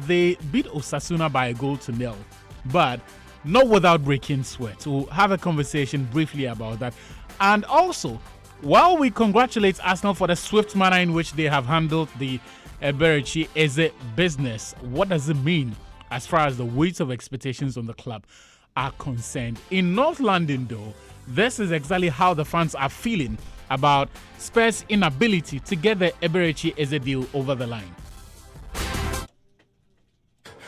They beat Osasuna by a goal to nil, but not without breaking sweat. We'll have a conversation briefly about that. And also, while we congratulate Arsenal for the swift manner in which they have handled the Eberechi Eze business, what does it mean as far as the weight of expectations on the club are concerned? In North London, though, this is exactly how the fans are feeling about Spurs' inability to get the Eberechi Eze deal over the line.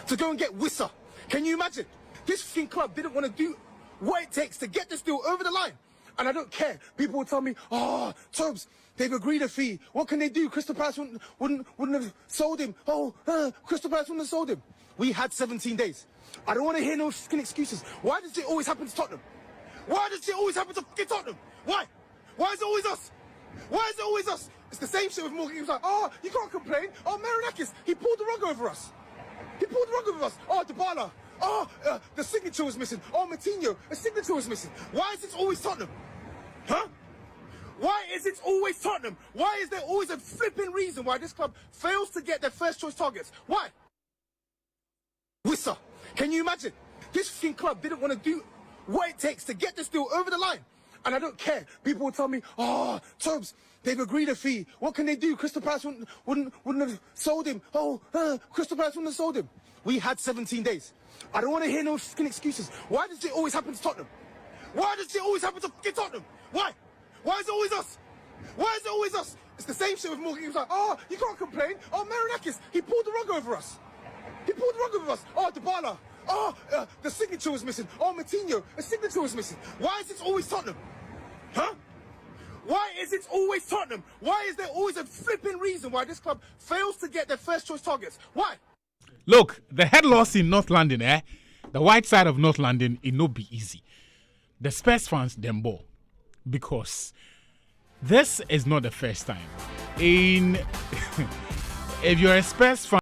To go and get Wissa. Can you imagine? This fucking club didn't want to do what it takes to get this deal over the line. And I don't care. People will tell me, oh, Tobes, they've agreed a fee. What can they do? Crystal Palace wouldn't have sold him. Oh, Crystal Palace wouldn't have sold him. We had 17 days. I don't want to hear no fucking excuses. Why does it always happen to Tottenham? Why does it always happen to fucking Tottenham? Why? Why is it always us? Why is it always us? It's the same shit with Morgan. He was like, oh, you can't complain. Oh, Marinakis, he pulled the rug over us. He pulled the rug over us. Oh, Dybala. Oh, the signature was missing. Oh, Matinho, the signature was missing. Why is it always Tottenham? Huh? Why is it always Tottenham? Why is there always a flipping reason why this club fails to get their first choice targets? Why? Wissa. Can you imagine? This fucking club didn't want to do what it takes to get this deal over the line. And I don't care. People will tell me, oh, Tobes, they've agreed a fee. What can they do? Crystal Palace wouldn't have sold him. Oh, Crystal Palace wouldn't have sold him. We had 17 days. I don't want to hear no fucking excuses. Why does it always happen to Tottenham? Why does it always happen to fucking Tottenham? Why? Why is it always us? Why is it always us? It's the same shit with Morgan. He was like, oh, you can't complain. Oh, Marinakis, he pulled the rug over us. He pulled the rug over us. Oh, Dybala. Oh, the signature was missing. Oh, Matinho, the signature was missing. Why is it always Tottenham? Huh? Why is it always Tottenham? Why is there always a flipping reason why this club fails to get their first choice targets? Why? Look, the head loss in North London, the white side of North London, it no be easy. The Spurs fans, them ball. Because this is not the first time. If you're a Spurs fan,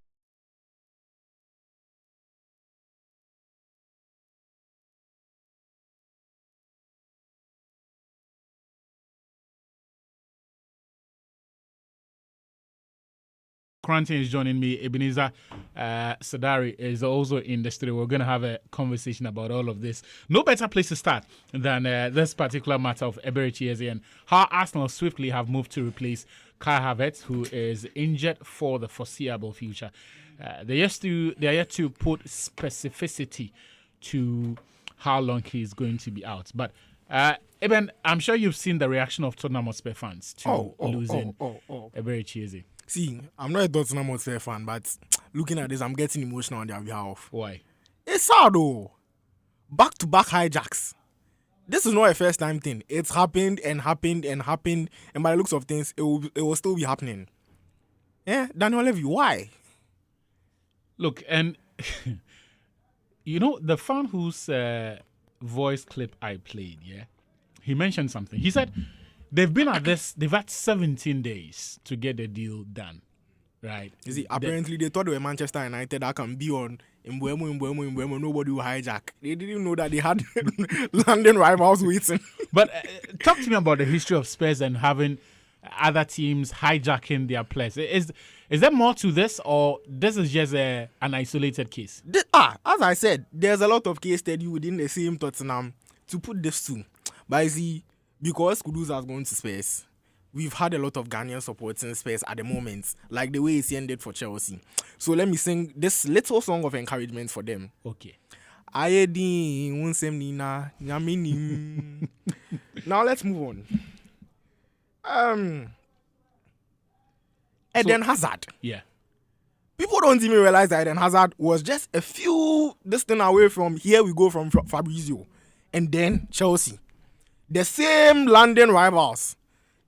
Cranton is joining me. Ebenezer Sadari is also in the studio. We're going to have a conversation about all of this. No better place to start than this particular matter of Eberechi Eze and how Arsenal swiftly have moved to replace Kai Havertz, who is injured for the foreseeable future. They are yet to put specificity to how long he is going to be out. But Eben, I'm sure you've seen the reaction of Tottenham Hotspur fans to losing Eberechi Eze. See, I'm not a Tottenham Hotspur fan, but looking at this, I'm getting emotional on their behalf. Why? It's sad though. Back-to-back hijacks. This is not a first-time thing. It's happened and happened and happened, and by the looks of things, it will still be happening. Yeah, Daniel Levy, why? Look, and you know, the fan whose voice clip I played, he mentioned something. He said they've been at this, they've had 17 days to get the deal done, right? You see, apparently they thought they were Manchester United that can be on Mbwemo, nobody will hijack. They didn't know that they had London rivals waiting. But talk to me about the history of Spurs and having other teams hijacking their players. Is there more to this, or this is just an isolated case? As I said, there's a lot of case study within the same Tottenham to put this to. But you see, because Kudus has gone to Spurs, we've had a lot of Ghanaian supporting Spurs at the moment, like the way it's ended for Chelsea. So let me sing this little song of encouragement for them. Okay. Now let's move on. Eden Hazard. Yeah. People don't even realize that Eden Hazard was just a few distance away from here we go from Fabrizio. And then Chelsea. The same London rivals.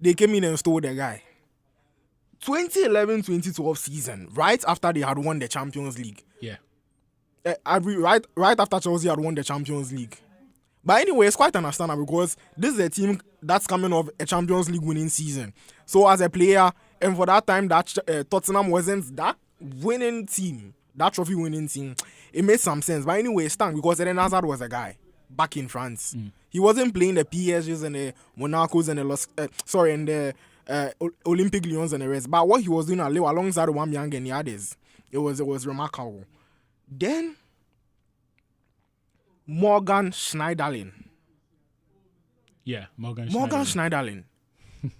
They came in and stole the guy. 2011-2012 season, right after they had won the Champions League. Yeah. Right after Chelsea had won the Champions League. But anyway, it's quite understandable because this is a team that's coming off a Champions League winning season. So as a player, and for that time that Tottenham wasn't that winning team, that trophy winning team, it made some sense. But anyway, it stank because Eden Hazard was a guy back in France. He wasn't playing the PSGs and the Monacos and the Olympic Lyons and the rest. But what he was doing alongside Aubameyang and the others, It was remarkable. Then Morgan Schneiderlin. Yeah, Morgan Schneiderlin.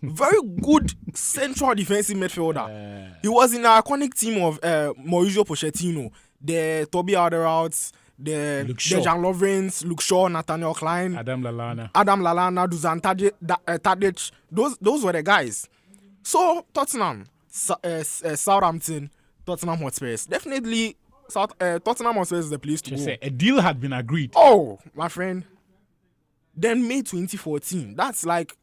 Very good central defensive midfielder. He was in the iconic team of Mauricio Pochettino, the Toby Alderweireld, the Dejan Lovren, Luke Shaw, Nathaniel Klein, Adam Lallana, Dusan Tadic. Those were the guys. So Tottenham, Southampton, Tottenham Hotspurs. Definitely, Tottenham Hotspurs is the place to go. Say, a deal had been agreed. Oh, my friend. Then May 2014. That's like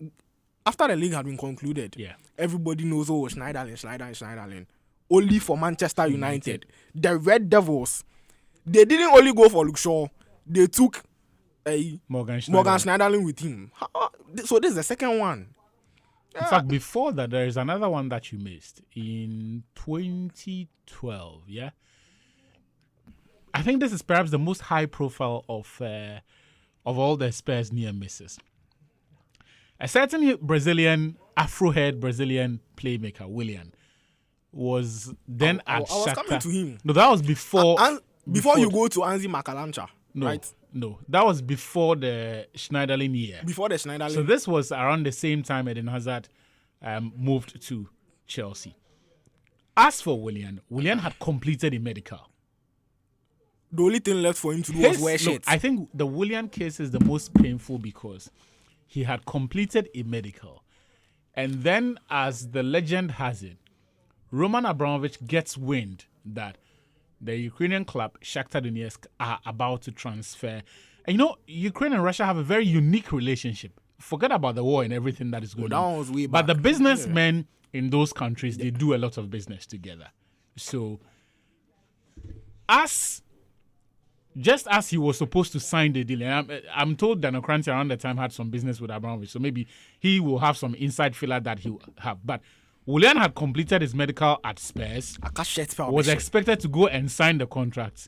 after the league had been concluded. Yeah. Everybody knows, Schneiderlin. Only for Manchester United. The Red Devils. They didn't only go for Luke Shaw. They took Morgan Schneiderlin with him. So this is the second one. In fact, before that, there is another one that you missed in 2012. Yeah, I think this is perhaps the most high profile of all the Spurs near misses. A certain Brazilian Afro-haired Brazilian playmaker Willian was then at Shakhtar. I was coming to him. No, that was before. Before you go to Anzi Makalancha, right? No, that was before the Schneiderlin year. Before the Schneiderlin. So this was around the same time Eden Hazard moved to Chelsea. As for Willian had completed a medical. The only thing left for him to do was wear shirts. I think the Willian case is the most painful because he had completed a medical. And then, as the legend has it, Roman Abramovich gets wind that the Ukrainian club Shakhtar Donetsk are about to transfer. And you know, Ukraine and Russia have a very unique relationship. Forget about the war and everything that is going on. Was way but back. the businessmen in those countries, they do a lot of business together. So, just as he was supposed to sign the deal, and I'm told that Okranti around the time had some business with Abramovich, so maybe he will have some inside filler that he will have. But Willian had completed his medical at Spurs, was expected to go and sign the contract.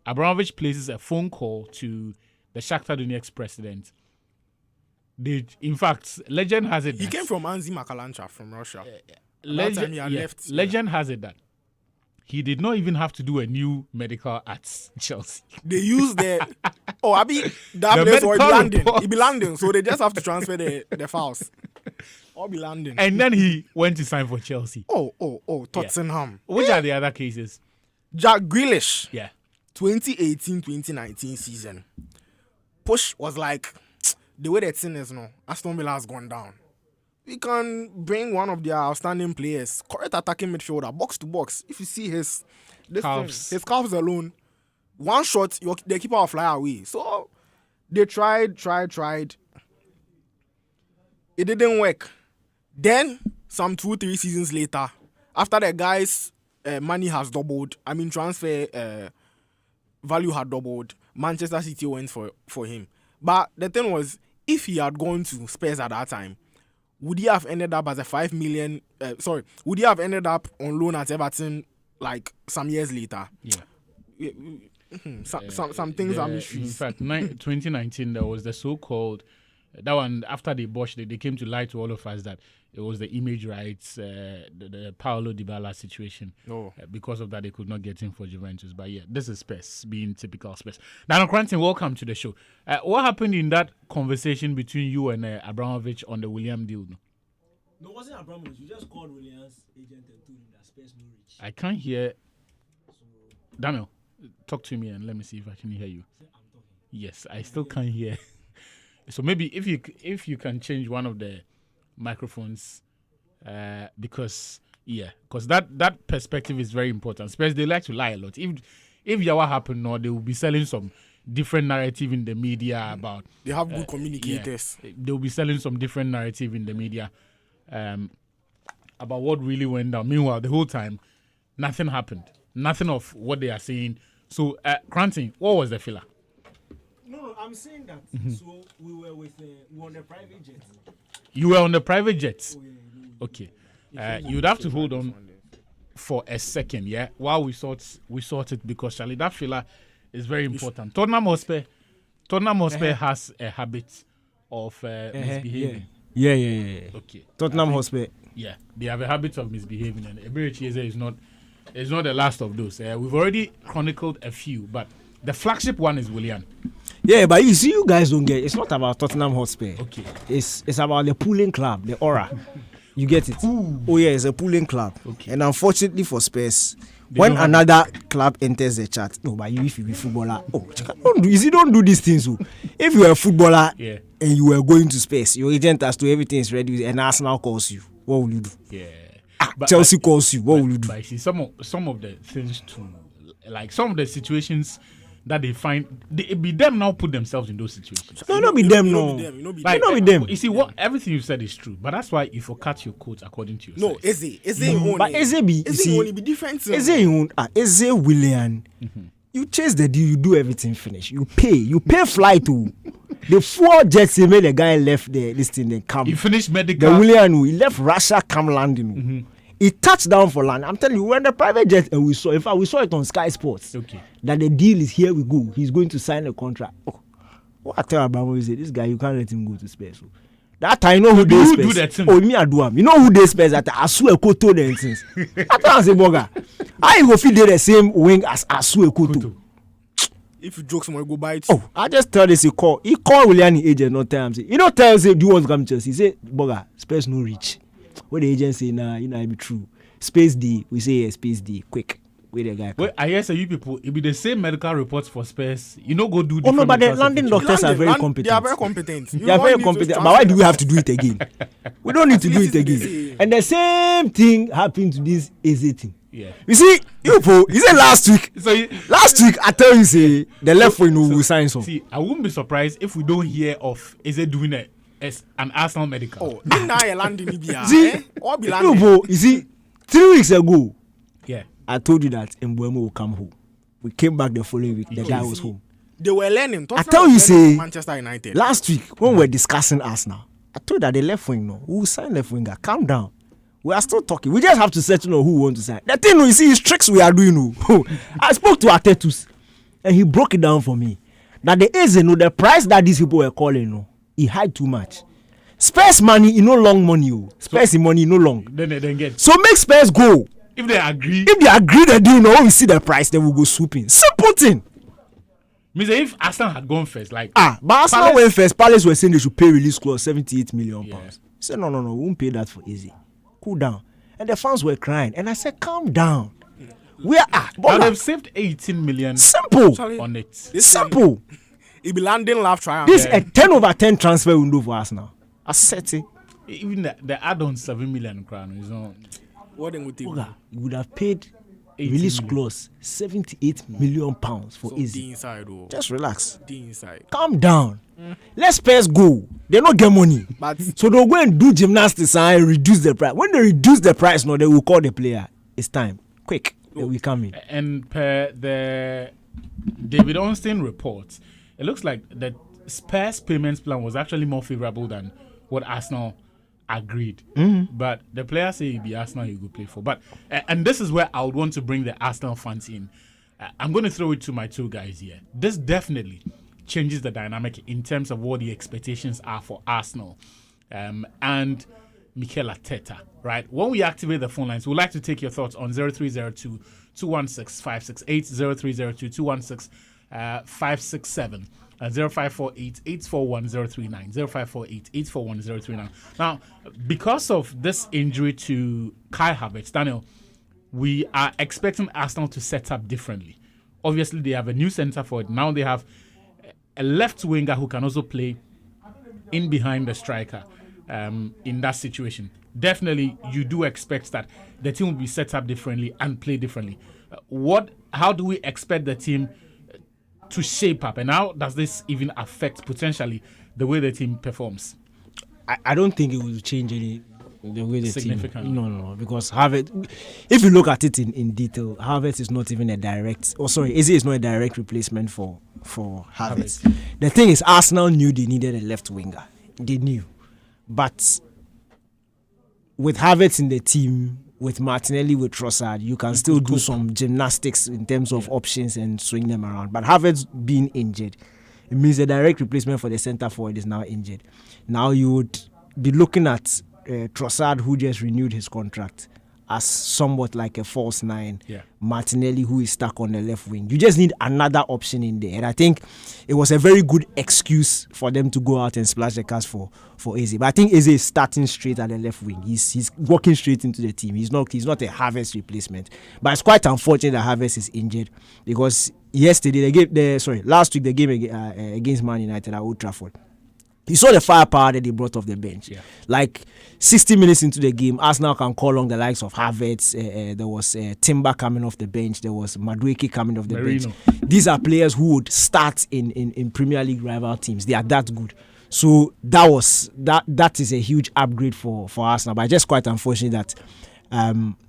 Abramovich places a phone call to the Shakhtar Donetsk president. In fact, legend has it he came from Anzi Makalancha from Russia. Legend has it that he did not even have to do a new medical at Chelsea. They use that place or he be landing, so they just have to transfer the files. Or be landing. And then he went to sign for Chelsea. Tottenham. Yeah. Which are the other cases? Jack Grealish. Yeah. 2018-2019 season. Push was like, the way that thing is now, Aston Villa has gone down. We can bring one of their outstanding players, correct attacking midfielder, box to box. If you see his calves alone, one shot, the keeper will fly away. So they tried. It didn't work. Then, some 2-3 seasons later, after the guy's money has doubled, transfer value had doubled, Manchester City went for him. But the thing was, if he had gone to Spurs at that time, would he have ended up as a 5 million? Would he have ended up on loan at Everton like some years later? Yeah. Some things are mysteries. In fact, 2019 there was the so-called that one. After they botched it, they came to lie to all of us that it was the image rights, the Paulo Dybala situation. Because of that, they could not get him for Juventus. But yeah, this is Spurs being typical Spurs. Daniel Cranton, welcome to the show. What happened in that conversation between you and Abramovich on the William deal? No, it wasn't Abramovich. You just called Williams' agent and told him that Spurs no reach. I can't hear. Daniel, talk to me and let me see if I can hear you. I'm talking. Yes, I still can't hear. So maybe if you can change one of the microphones, because that perspective is very important. Spurs, they like to lie a lot. If Yawa happened, no, they will be selling some different narrative in the media about. They have good communicators. They will be selling some different narrative in the media about what really went down. Meanwhile, the whole time, nothing happened. Nothing of what they are saying. So, Cranton, what was the filler? No, I'm saying that. So we were on the private jet. You were on the private jet? Oh, yeah. Okay. You'd have to hold on for a second, yeah, while we sort it, because Charlie, that filler is very important. Tottenham Hotspur has a habit of misbehaving. Yeah. Okay. Tottenham Hotspur. Yeah, they have a habit of misbehaving, and Eberechi Eze is not it's not the last of those. We've already chronicled a few, but the flagship one is Willian. Yeah, but you see, you guys don't get. It's not about Tottenham Hotspur. Okay. It's about the pooling club, the aura. You get it? Ooh. Oh yeah, it's a pooling club. Okay. And unfortunately for Spurs, when another club enters the chat, no, but you if you be footballer, don't do these things. So. If you are a footballer and you are going to Spurs, your agent has to everything is ready, and Arsenal calls you. What will you do? Yeah. Chelsea calls you. What will you do? But you see, some of the things too, like some of the situations that they find, it be them now put themselves in those situations. No, not be them, no. Like, not be them. You see, what everything you said is true, but that's why you cut your coat according to your size. Eze but Eze be, Eze only be different. Eze Willian. You chase the deal, you do everything finish. You pay flight to the 4 jets. He made the guy left this thing then come. He finished medical. The Willian, he left Russia, come landing. He touched down for land. I'm telling you, when the private jet and we saw it on Sky Sports. Okay. That the deal is here we go. He's going to sign a contract. What I tell Abraham is this guy, you can't let him go to Spurs. So that I know who they Spurs. Do that thing? Oh, me I do him. You know who they Spurs that Atsu Tamakloe and things. I tell him say Boga. I go fit the same wing as Atsu Tamakloe. If you joke someone go buy it. Oh, I just tell this he call Willian agent not tell him say. You know tell him say do you want to come to Chelsea? He say Boga, Spurs no reach. What the agent say nah, you know it be true. Space D, we say yeah, Space D, quick. Where the guy? Well, I hear say you people, it be the same medical reports for Spurs. You know, go do. Oh no, but the London doctors are very competent. They are very competent. They are very competent. But why do we have to do it again? We don't need to do it again. And the same thing happened to this Eze thing. Yeah. You see, you said last week. Last week I tell you say the left wing will sign some. See, I wouldn't be surprised if we don't hear of Eze doing it as an Arsenal medical. Oh, didn't I land in Libya? You see, 3 weeks ago. Yeah. I told you that Mbuemo will come home. We came back the following week. The guy was home. They were learning. I tell you, say Manchester United. Last week when we were discussing Arsenal, I told that the left wing we will sign left winger. Calm down. We are still talking. We just have to settle on who we want to sign. The thing you see is tricks we are doing. I spoke to Atetus and he broke it down for me. That the the price that these people were calling, he had too much. Spurs money, no long money. Spurs money, no long. Then they get. So make Spurs go. If they agree the deal, when we see the price, then we go swooping. Simple thing. Means if Arsenal had gone first, like but Arsenal went first. Palace were saying they should pay release clause 78 million pounds. He said no, we won't pay that for easy. Cool down. And the fans were crying, and I said, calm down. We are now they've saved 18 million. Simple on it. Simple. It be landing laugh triumph. This is a 10/10 transfer window for Arsenal. I said it. Even the add-on 7 million crown is not. What then would take? You would have paid release clause 78 million pounds for easy. Inside, just relax. Inside. Calm down. Let Spurs go. They don't get money. But so they'll go and do gymnastics and reduce the price. When they reduce the price, they will call the player. It's time. Quick. They will come in. And per the David Ornstein report, it looks like the Spurs payments plan was actually more favorable than what Arsenal agreed. But the player say he'll be Arsenal, he will play for. But and this is where I would want to bring the Arsenal fans in. I'm going to throw it to my two guys here. This definitely changes the dynamic in terms of what the expectations are for Arsenal and Mikel Arteta, right? When we activate the phone lines, we'd like to take your thoughts on 0302 216 568, 0302 216 567. 0548 841 039 0548 841 039. Now, because of this injury to Kai Havertz, Daniel, we are expecting Arsenal to set up differently. Obviously, they have a new centre forward. Now they have a left winger who can also play in behind the striker in that situation. Definitely, you do expect that the team will be set up differently and play differently. How do we expect the team to shape up, and how does this even affect potentially the way the team performs? I don't think it will change the way the significantly. Team. No, because Havertz, if you look at it in detail, Havertz is not even a direct. Eze is not a direct replacement for Havertz. The thing is, Arsenal knew they needed a left winger. They knew, but with Havertz in the team, with Martinelli, with Trossard, you can still do some gymnastics in terms of options and swing them around. But Havertz being injured, it means the direct replacement for the centre forward is now injured. Now you would be looking at Trossard, who just renewed his contract, as somewhat like a false nine. Yeah. Martinelli, who is stuck on the left wing. You just need another option in there. And I think it was a very good excuse for them to go out and splash the cash for Eze. But I think Eze is starting straight at the left wing. He's walking straight into the team. He's not a Havertz replacement. But it's quite unfortunate that Havertz is injured, because last week the game against Man United at Old Trafford, you saw the firepower that they brought off the bench. Yeah. Like 60 minutes into the game, Arsenal can call on the likes of Havertz. There was Timber coming off the bench. There was Madueke coming off the bench. These are players who would start in Premier League rival teams. They are that good. So that is a huge upgrade for Arsenal. But just quite unfortunate that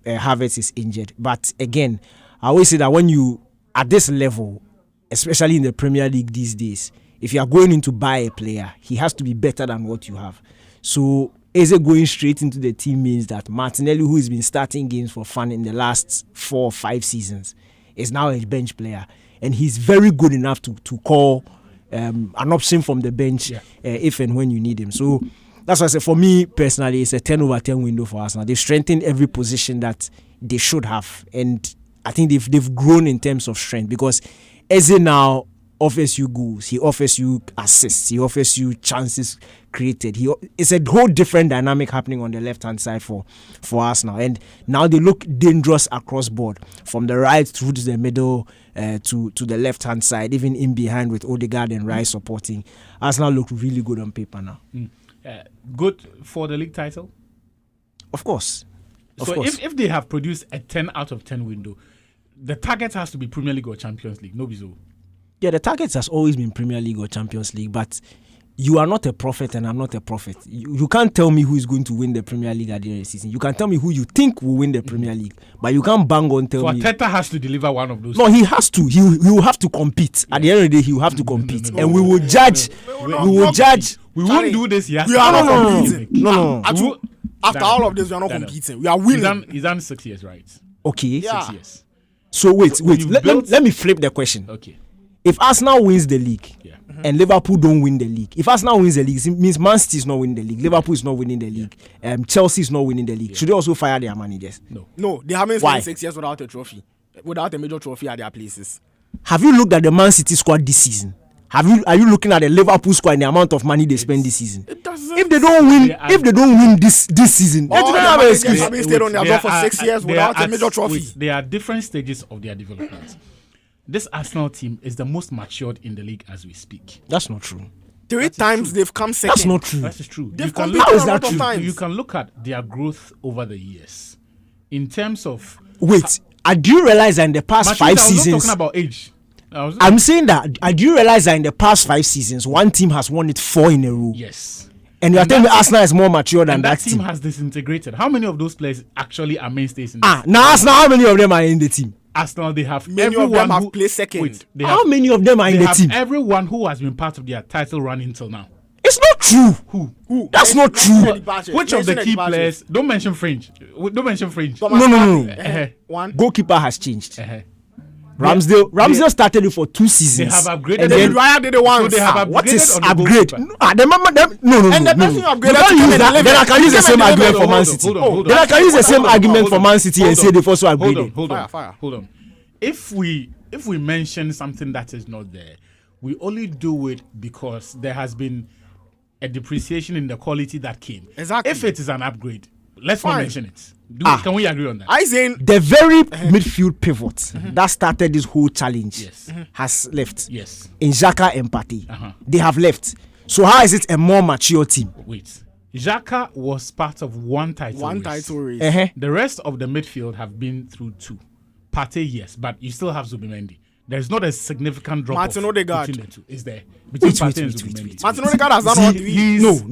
Havertz is injured. But again, I always say that when you at this level, especially in the Premier League these days, if you are going in to buy a player, he has to be better than what you have. So Eze going straight into the team means that Martinelli, who has been starting games for fun in the last 4 or 5 seasons, is now a bench player. And he's very good enough to call an option from the bench if and when you need him. So that's why I say, for me personally, it's a 10/10 window for Arsenal. They've strengthened every position that they should have. And I think they've grown in terms of strength, because Eze now offers you goals, he offers you assists, he offers you chances created. It's a whole different dynamic happening on the left-hand side for Arsenal. And now they look dangerous across board, from the right through to the middle to the left-hand side, even in behind with Odegaard and Rice supporting. Arsenal look really good on paper now. Good for the league title? Of course. So if they have produced a 10 out of 10 window, the target has to be Premier League or Champions League. No bizo. Yeah, the target has always been Premier League or Champions League, but you are not a prophet and I'm not a prophet. You can't tell me who is going to win the Premier League at the end of the season. You can tell me who you think will win the Premier League, but you can't bang on tell me. So Arteta has to deliver one of those. No, he has to. He will have to compete. At the end of the day, he will have to compete. And we will judge. We will judge. We won't do this yet. We are not competing. No. After all of this, we are not competing. We are winning. He's done 6 years, right? Okay. Yeah. 6 years. So wait. Let me flip the question. Okay. If Arsenal wins the league and Liverpool don't win the league, if Arsenal wins the league, it means Man City is not winning the league, Liverpool is not winning the league, Chelsea is not winning the league. Should they also fire their managers? No, they haven't spent 6 years without a trophy, without a major trophy at their places. Have you looked at the Man City squad this season? Are you looking at the Liverpool squad and the amount of money they spend this season? It doesn't. If they don't win this season, they don't have an excuse. Have been stayed on their job for 6 years without a major trophy. There are different stages of their development. This Arsenal team is the most matured in the league as we speak. That's not true. 3 times they've come second. That's not true. That is true. They've You can competed look- a lot of times. You can look at their growth over the years. In terms of... Wait, do you realize that in the past 5 I was seasons... not talking about age. I'm saying that, do you realize that in the past 5 seasons, one team has won it 4 in a row? Yes. And you're telling me Arsenal is more mature than And that that team has disintegrated. How many of those players actually are mainstays in this? Now Arsenal, how many of them are in the team? Arsenal, they have Many of everyone them have who played second. Wait, How many of them are in they the have team? everyone who has been part of their title run until now. It's not true. Who? That's not true. Which of the key players? Don't mention French. Don't mention French. No. One. Goalkeeper has changed. Uh-huh. Ramsdale started it for 2 They seasons. have upgraded. And then Raya did it once. So they have What upgraded is on the upgrade? goalkeeper. No. And the person you You upgraded can't to use come that. and Then I can use the same argument for Man Hold City. on. Then I can use the same argument for Man City and say they've also upgraded. Hold on. Fire. Hold on. If we mention something that is not there, we only do it because there has been a depreciation in the quality that came. Exactly. If it is an upgrade, let's not Fine. mention it. Can we agree on that? I saying The very midfield pivot that started this whole challenge Yes. has left. Yes. In Xhaka and Partey, Uh-huh. they have left. So how is it a more mature team? Wait. Xhaka was part of one title one race. title race. Uh-huh. The rest of the midfield have been through 2. Partey, yes, but you still have Zubimendi. There's not a significant drop Martin off Odegaard. between the two. Is there? Between Wait. Partey and Zubimendi. Martin Odegaard has done all three.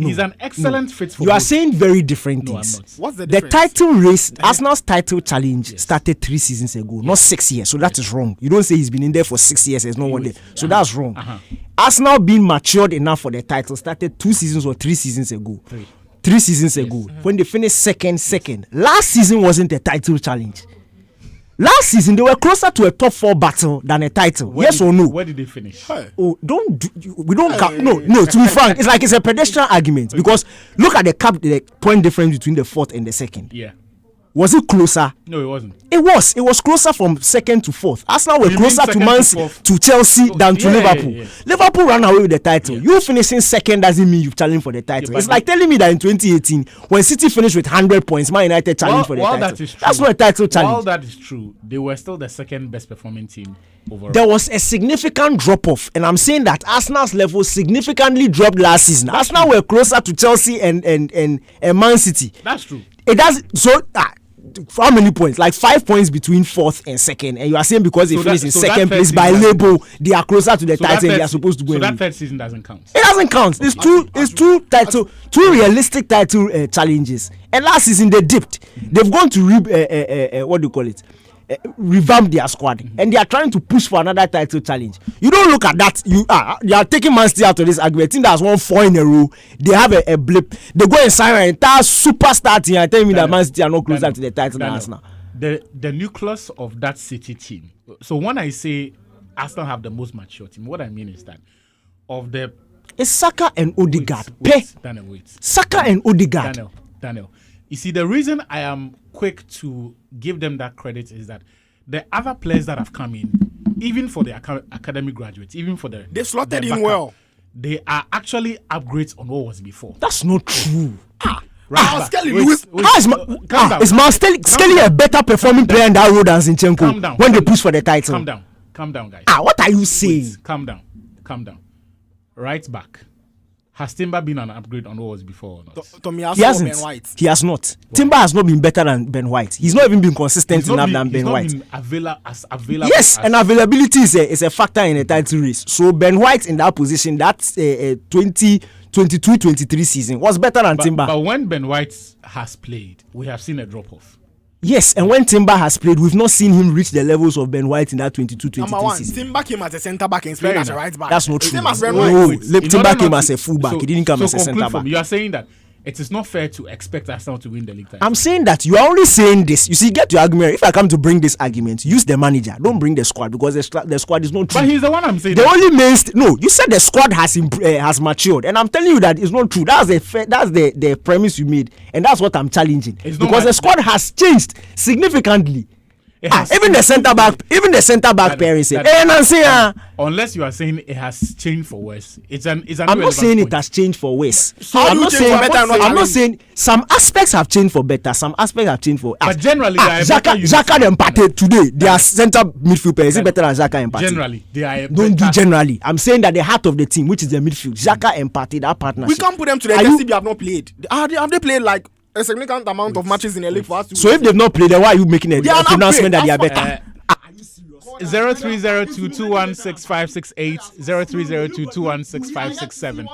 He's an excellent fit for You are both. saying very different No, I'm things. not. What's the The difference? title race, Arsenal's title challenge started 3 seasons ago, not 6 years. So that is wrong. You don't say he's been in there for 6 years. There's no one there. So that's wrong. Arsenal being matured enough for the title started 2 seasons or 3 seasons ago. 3 seasons ago when they finished second. Last season wasn't a title challenge. Last season they were closer to a top 4 battle than a title. Yes or no? Where did they finish? Oh, we don't count. No. To be frank, it's like it's a pedestrian argument because look at the point difference between the 4th and the 2nd. Yeah. Was it closer? No, it wasn't. It was closer from second to fourth. Arsenal were You closer mean to Man second City, to Chelsea than to yeah, Liverpool. yeah. Liverpool ran away with the title. You finishing second doesn't mean you've challenged for the title. but It's like telling me that in 2018, when City finished with 100 points, Man United challenged for the title. That is true, That's not a title challenge. While that is true, they were still the second best performing team overall. There was a significant drop off, and I'm saying that Arsenal's level significantly dropped last season. Arsenal were closer to Chelsea and Man City. That's true. It does so. How many points? Like 5 points between fourth and second, and you are saying because they finished in second place by label, they are closer to the title and they are supposed to go. So and that third season doesn't count. It doesn't count. It's two realistic title challenges. And last season they dipped. They've gone to what do you call it? Revamp their squad, and they are trying to push for another title challenge. You don't look at that. You are taking Man City out of this argument. Team that's won 4 in a row. They have a blip. They go and sign an entire superstar team and tell me that Man City are not closer to the title than Arsenal. The nucleus of that City team. So when I say Arsenal have the most mature team, what I mean is that of the it's Saka and Odegaard. Daniel, Saka and Odegaard. Daniel. You see, the reason I am quick to give them that credit is that the other players that have come in, even for the academy graduates, even for they slotted in backup, well. They are actually upgrades on what was before. That's not true. Skelly Is Miles Skelly a better performing player in that role than Zinchenko when they push for the title? Calm down, guys. What are you saying? Calm down. Right back. Has Timber been an upgrade on what was before or not? He hasn't. He has not. Wow. Timber has not been better than Ben White. He's not even been consistent enough than Ben White. Been available. Yes, and availability is a factor in a title race. So Ben White in that position, that's 2022-23 season was better than Timber. But when Ben White has played, we have seen a drop off. Yes, and when Timber has played, we've not seen him reach the levels of Ben White in that 22-23 season. Timber came as a centre back and played as a right back. That's not true. Timber came as a full back. He didn't come as a centre back. You are saying that it is not fair to expect Arsenal to win the league title. I'm saying that you are only saying this. You see, get your argument. If I come to bring this argument, use the manager. Don't bring the squad because the squad is not true. But he's the one I'm saying. No, you said the squad has matured, and I'm telling you that it's not true. That's the premise you made, and that's what I'm challenging. Because the squad has changed significantly. Even the centre back pairing say, unless you are saying it has changed for worse. I'm not saying it has changed for worse. So I'm not saying some aspects have changed for better, some aspects have changed for but generally Xhaka and Partey today, they are centre midfield players. Is it better than Xhaka and Partey? Generally, they are don't do generally. I'm saying that the heart of the team, which is the midfield, Xhaka and Partey, that partnership. We can't put them to the test if they have not played. Have they played like a significant amount of matches in the league for us to so if they've not played, then why are you making a announcement that they are better? 0302216568 0302216567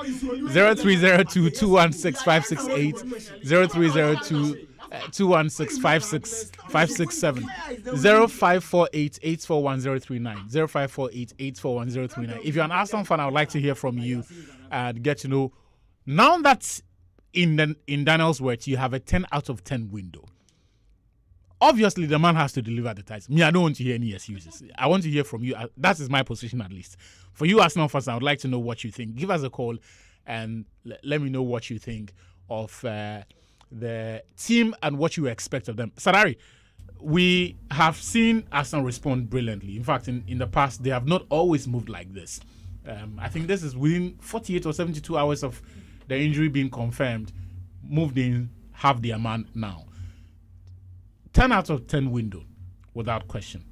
0302216568 0302216567 0548841039 0548841039. If you're an Arsenal fan, I would like to hear from you and get to know. Now that in Daniel's words, you have a 10 out of 10 window. Obviously, the man has to deliver the title. Me, I don't want to hear any excuses. I want to hear from you. That is my position, at least. For you, Arsenal fans, I would like to know what you think. Give us a call and let me know what you think of the team and what you expect of them. Sadari, we have seen Arsenal respond brilliantly. In fact, in the past, they have not always moved like this. I think this is within 48 or 72 hours of the injury being confirmed, moved in, have their man now. 10 out of 10 window, without question.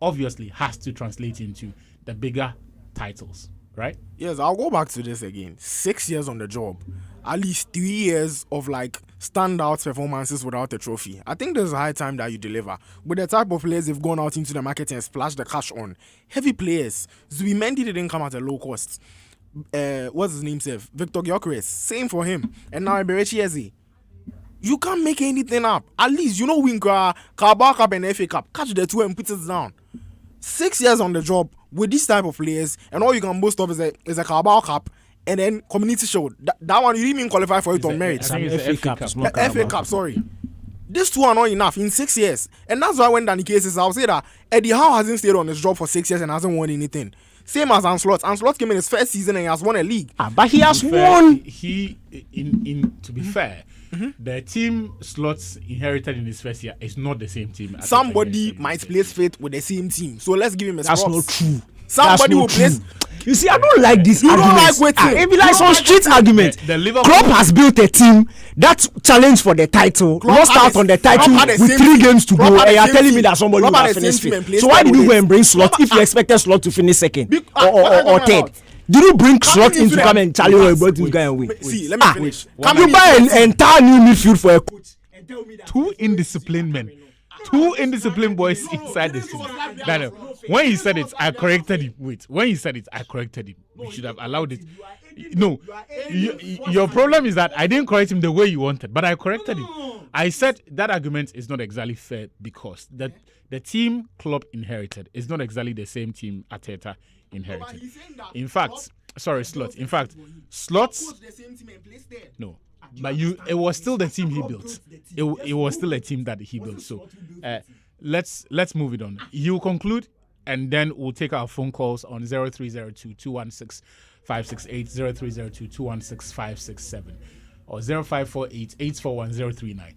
Obviously, has to translate into the bigger titles, right? Yes, I'll go back to this again. 6 years on the job. At least 3 years of like standout performances without a trophy. I think there's a high time that you deliver. With the type of players they've gone out into the market and splashed the cash on. Heavy players. Zubimendi didn't come at a low cost. What's his name, Seth? Victor Gyökeres. Same for him. And now Eberechi Eze. You can't make anything up. At least, win Carabao Cup and FA Cup. Catch the two and put it down. 6 years on the job with this type of players, and all you can boast of is a Carabao Cup and then Community Shield. That one, you didn't even qualify for it on merit. FA Cup. FA Cup, sorry. These two are not enough in 6 years. And that's why when Danny cases, I'll say that Eddie Howe hasn't stayed on his job for 6 years and hasn't won anything. Same as Anslot. Anslot came in his first season and he has won a league. But he has To be fair, won. To be fair, the team Slots inherited in his first year is not the same team. as Somebody against might him. place faith with the same team. So let's give him a That's props. not true. Somebody will place. You see, I don't like this. You don't arguments. like waiting. It be like You some don't street like argument. The Liverpool- Klopp has built a team that challenge for the title, Klopp lost had out the- on the Klopp title had the with same 3 team. games to Klopp go, had and the you are same telling me team. that somebody Klopp will had have the finished same team and fifth. placed So why third did you with go it. and bring Slot if you expected Slot to finish second Big- or what are you third? talking about? Did you bring Slot into in to the- come and challenge or you Wait, brought this guy and win? See, let me finish. You buy an entire new midfield for a coach. Two indisciplined men. Two indisciplined boys inside the team. Daniel, when he said it, I corrected him. Wait, when he said it, I corrected him. We should have allowed it. No, your problem is that I didn't correct him the way you wanted, but I corrected him. I said that argument is not exactly fair because the team Klopp inherited is not exactly the same team Arteta inherited. In fact, sorry, Slot. In fact, Slot's no. But it was still the team he built. It was still a team that he built. So let's move it on. You conclude, and then we'll take our phone calls on 0302-216-568, 0302-216-567, or 0548-841-039.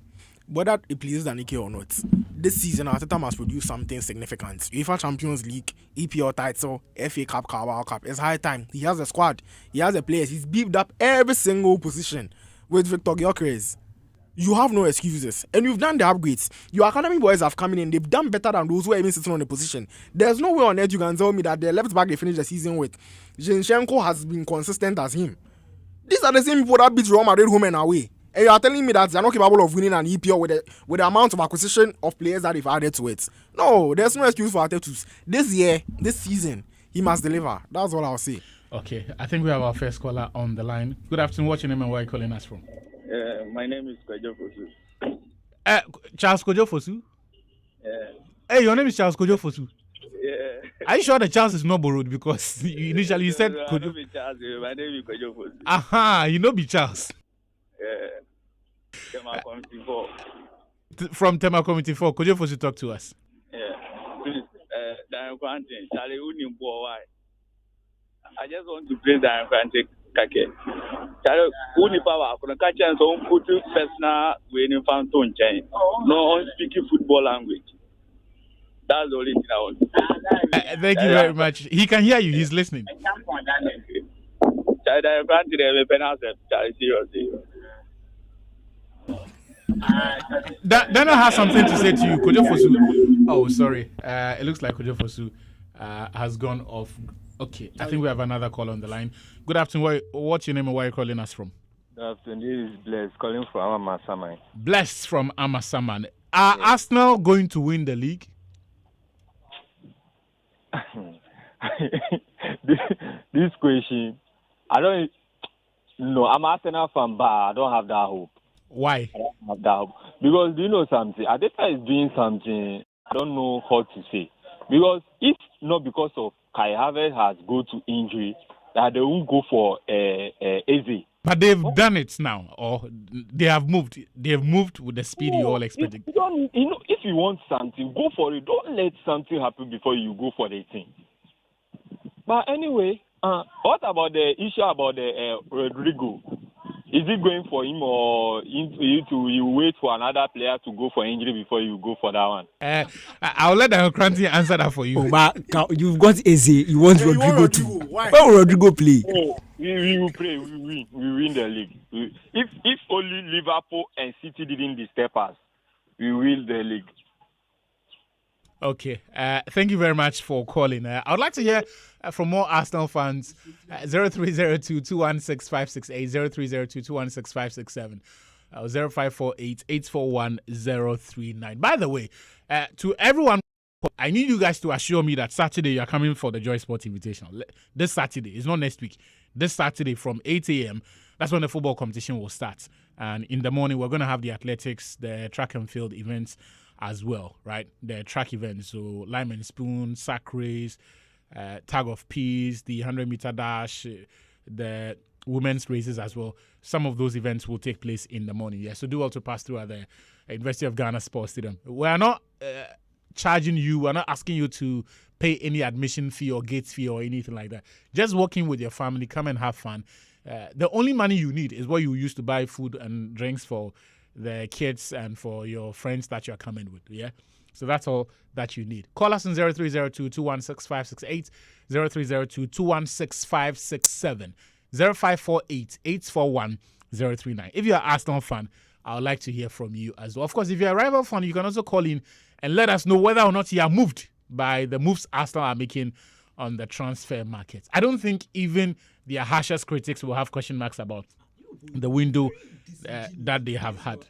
Whether it pleases Danike or not, this season Arteta must produce something significant. UEFA Champions League, EPL title, FA Cup, Carabao Cup. It's high time. He has a squad. He has the players. He's beefed up every single position with Victor Gyökeres. You have no excuses. And you've done the upgrades. Your academy boys have come in and they've done better than those who are even sitting on the position. There's no way on earth you can tell me that the left back they finished the season with, Zinchenko, has been consistent as him. These are the same people that beat Real Madrid home and away. And you are telling me that they're not capable of winning an EPL with the amount of acquisition of players that they've added to it. No, there's no excuse for Arteta. This year, this season, he must deliver. That's all I'll say. Okay, I think we have our first caller on the line. Good afternoon. What's your name and where are you calling us from? My name is Kojo Fosu. Charles Kojo Fosu? Yeah. Hey, your name is Charles Kojo Fosu? Yeah. Are you sure the Charles is not borrowed? Because initially you said No, Kojo. my name is Kojo Fosu. Aha, you know be Charles. Yeah. Tema Committee 4. From Tema Committee 4. Kojo Fosu, talk to us. Yeah. Please, Diane Quantin, Charlie Union Boy. I just want to play Diane Quantin Kake. Charlie Unipower, for the catch and so put personal winning fan tone chain. No on speaking football language. That's the only thing I want. Thank you very much. He can hear you. He's listening. Charlie Diane Quantin, Charlie, seriously. Daniel has something to say to you. Kojo Fosu. Oh, sorry. It looks like Kojo Fosu has gone off. Okay, I think we have another call on the line. Good afternoon. What's your name and where are you calling us from? Good afternoon. This is Bless calling from Amasaman. Blessed from Amasaman. Are Arsenal going to win the league? this question, I don't know. I'm an Arsenal fan, but I don't have that hope. Why? I don't have that hope. Because do you know something? Adeta is doing something I don't know how to say. Because if not because of Kai Havertz has go to injury, that they won't go for Eze. But they've done it now, or they have moved. They have moved with the speed you all expected. If you want something, go for it. Don't let something happen before you go for the thing. But anyway, what about the issue about the Rodrigo? Is it going for him or you wait for another player to go for injury before you go for that one? I'll let the Cranty answer that for you. Oh, but you've got Eze. You want Rodrigo too. Why? Where will Rodrigo play? Oh, we will play. We win the league. If only Liverpool and City didn't disturb us, we win the league. Okay. Thank you very much for calling. I would like to hear from more Arsenal fans. 0302-216-568, 0302-216-567, 0548-841-039. By the way, to everyone, I need you guys to assure me that Saturday you are coming for the Joy Sport Invitational. This Saturday. It's not next week. This Saturday from 8 a.m., that's when the football competition will start. And in the morning, we're going to have the athletics, the track and field events as well, right? The track events, so lime and spoon, sack race, tag of peas, the 100-meter dash, the women's races as well. Some of those events will take place in the morning. Yeah, so do also pass through at the University of Ghana Sports Stadium. We are not charging you. We're not asking you to pay any admission fee or gate fee or anything like that. Just walking with your family, come and have fun. The only money you need is what you use to buy food and drinks for the kids and for your friends that you're coming with. Yeah. So that's all that you need. Call us on 0302-216-568, 0302-216-567, 0548-841-039. If you're an Arsenal fan, I would like to hear from you as well. Of course, if you're a rival fan, you can also call in and let us know whether or not you are moved by the moves Arsenal are making on the transfer market. I don't think even their harshest critics will have question marks about the window that they have had.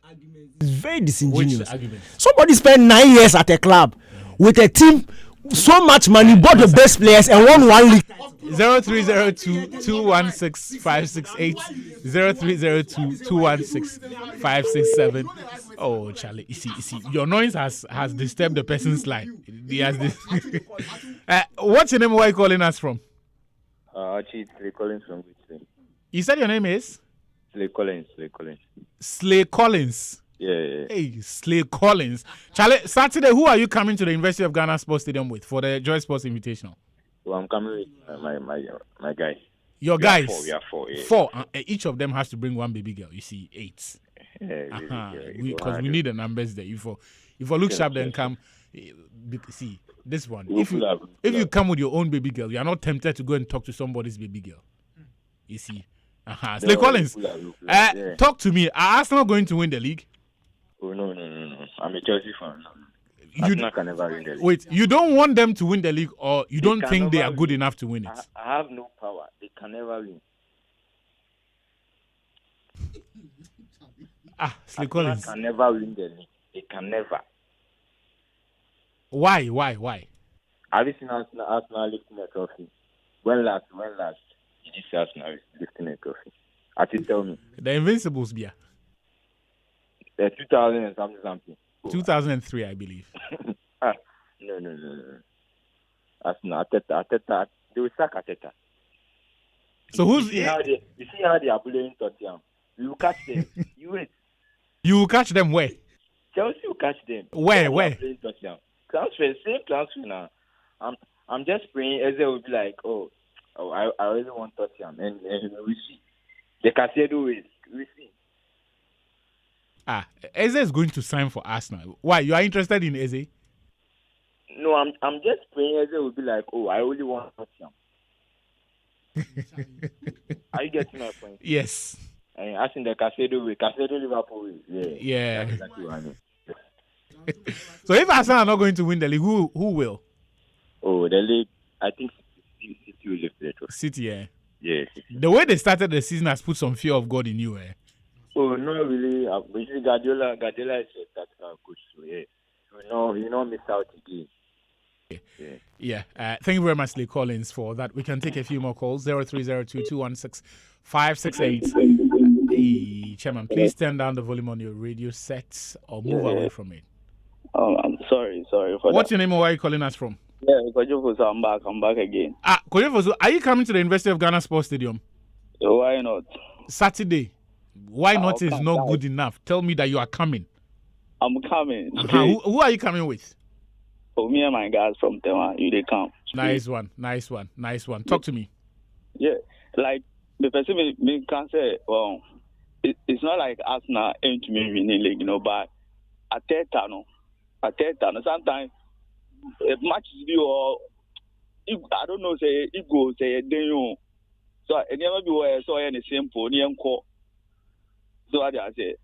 It's very disingenuous. Which argument? Somebody spent 9 years at a club with a team, so much money, bought the best players, and won one league. 0302-216-568, 0302-216-567. Oh, Charlie, you see, your noise has disturbed the person's life. He has this. What's your name? Where are you calling us from? Actually, Slay Collins from Whitsley. You said your name is? Slay Collins. Slay Collins. Yeah. Hey, Slay Collins. Charlie, Saturday, who are you coming to the University of Ghana Sports Stadium with for the Joy Sports Invitational? Well, I'm coming with my guy. Your guys? We are four. Yeah. Four. Each of them has to bring one baby girl. You see, 8. Because we need the numbers there. If you look sharp, then come. See, this one. If you come with your own baby girl, you are not tempted to go and talk to somebody's baby girl. You see. Slay Collins, talk to me. Are Arsenal going to win the league? Oh, no. I'm a Chelsea fan. Arsenal can never win the league. Wait, you don't want them to win the league, or you don't think they are good enough to win it? I have no power. They can never win. Slay Collins can never win the league. They can never. Why? Have you seen Arsenal lifting a trophy? When last? You did see Arsenal lifting a trophy. Actually, tell me. The Invincibles, yeah. 2000 and something. 2003, I believe. No. Arsenal, Ateta. They will sack Ateta. So who's... You see how they are playing Tottenham. You will catch them. You wait. You will catch them where? Chelsea will catch them. Where? Same transfer now. I'm just praying Eze will be like, I really want Tottenham, and we see. The Casado is, we see. Eze is going to sign for Arsenal. Why? You are interested in Eze? No, I'm just praying Eze will be like, I only want Tottenham. Are you getting my point? Yes. And as in the Casado way, Casado Liverpool way. Yeah. That's exactly what I mean. So if Arsenal are not going to win the league, who will? Oh, the league, I think City will lift the trophy. City, yeah. Yeah. The way they started the season has put some fear of God in you, eh? Oh, no, really. Basically, Guardiola is a tactical coach, so yeah. You know, miss out again. Yeah. Thank you very much, Lee Collins, for that. We can take a few more calls. 0302-216-568. Hey, Chairman, please turn down the volume on your radio set or move away from it. Oh, I'm sorry for What's your name or where are you calling us from? Yeah, Kojofoso, I'm back again. Kojofoso, are you coming to the University of Ghana Sports Stadium? Why not? Saturday. Why not is not good enough. Tell me that you are coming. I'm coming. Who are you coming with? Oh, me and my guys from Tema, they come. Nice one. Talk to me. Yeah, like the person me can say, well, it's not like Arsenal aim to me winning league, but Ateta, sometimes a match view or I don't know, say it goes say then so it never be where so any same pony and call. So I say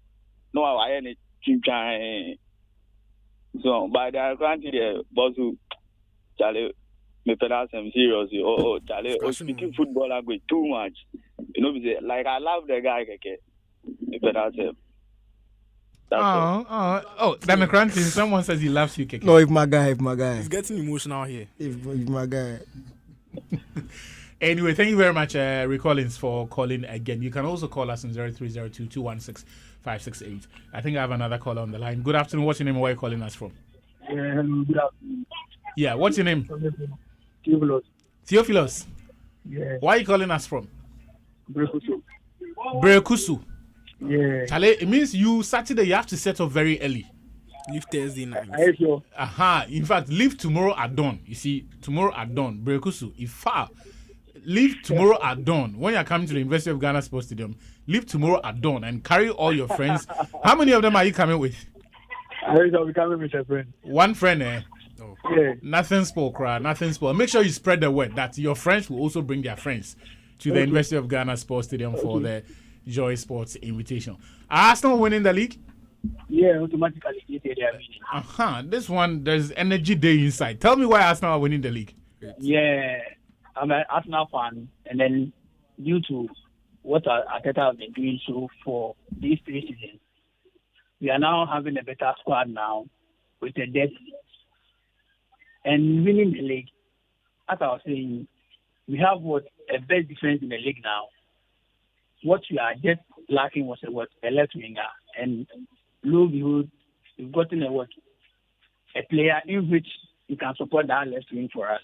no, I any try. So by the granted the boss who Charlie me pedas him seriously. Charlie speaking football language too much. Like I love the guy me pedas him. Dami Cranton, someone says he loves you, Keke. No, if my guy. He's getting emotional here. If my guy. Anyway, thank you very much, Rick Collins, for calling again. You can also call us on 0302-216-568. I think I have another caller on the line. Good afternoon. What's your name and where are you calling us from? Good afternoon. Yeah, what's your name? Theophilus. Yeah. Where are you calling us from? Brekusu. Brekusu. Yeah. Charlie, it means you Saturday you have to set up very early. Leave Thursday night. I sure. In fact, leave tomorrow at dawn. You see, tomorrow at dawn, Brekusu, if far, leave tomorrow at dawn. When you're coming to the University of Ghana Sports Stadium, leave tomorrow at dawn and carry all your friends. How many of them are you coming with? I shall be coming with a friend. One friend, eh? Yeah. Nothing spoke, right? Nothing spoke. Make sure you spread the word that your friends will also bring their friends to the University of Ghana Sports Stadium for the Joy Sports invitation. Are Arsenal winning the league? Yeah, automatically they are winning. This one, there's energy day inside. Tell me why Arsenal are winning the league. Yeah, I'm an Arsenal fan, and then due to what Arteta have been doing so for these 3 seasons, we are now having a better squad now with the depth and winning the league. As I was saying, we have a best defense in the league now. What we are just lacking was a left winger, and lo and behold, we've gotten a player in which he can support that left wing for us.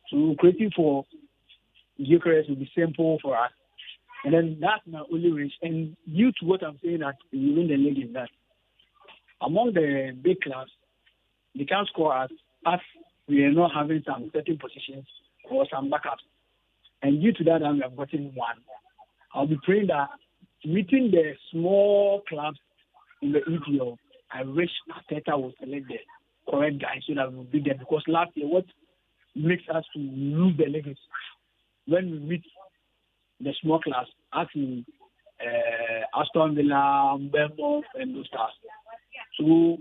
So creating for Gyökeres will be simple for us. And then that's my only wish. And due to what I'm saying that we win the league is that among the big clubs, they can't score us as we are not having some certain positions or some backups. And due to that, we have gotten one. I'll be praying that meeting the small clubs in the EPL, I wish Arteta would select the correct guys so that we will beat them. Because last year, what makes us to lose the league is when we meet the small clubs, as in Aston Villa, Bournemouth, and those stars. So,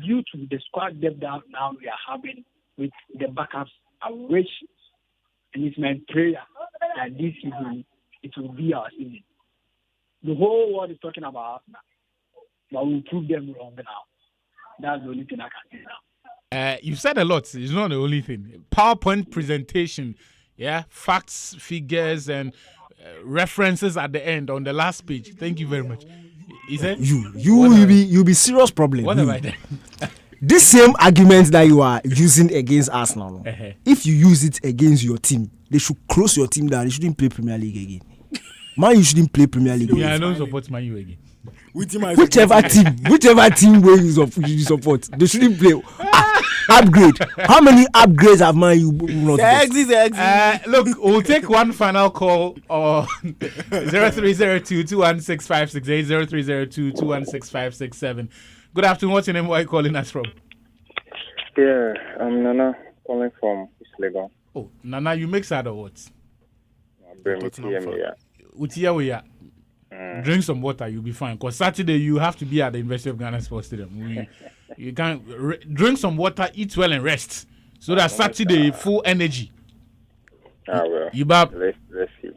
due to the squad depth that now we are having with the backups, I wish, and it's my prayer that this season it will be our season. The whole world is talking about Arsenal, but we'll prove them wrong now. That's the only thing I can say now. You've said a lot. It's not the only thing. PowerPoint presentation, facts, figures, and references at the end on the last page. Thank you very much. Is it You be serious problem. What have I done? This same argument that you are using against Arsenal, if you use it against your team, they should close your team down. They shouldn't play Premier League again. Man, you shouldn't play Premier League. I don't support Man U again. Whichever team where you support, they shouldn't play. Upgrade. How many upgrades have Man U not got? Look, we'll take one final call on 0302-216-568, 0302-216-567. Good afternoon. What's your name? Where are you calling us from? Yeah, I'm Nana, calling from East Legon. Oh, Nana, you make sad or what? Drink some water, you'll be fine. Because Saturday you have to be at the University of Ghana Sports Stadium. You can drink some water, eat well, and rest. So that Saturday full energy. Well. Let's see.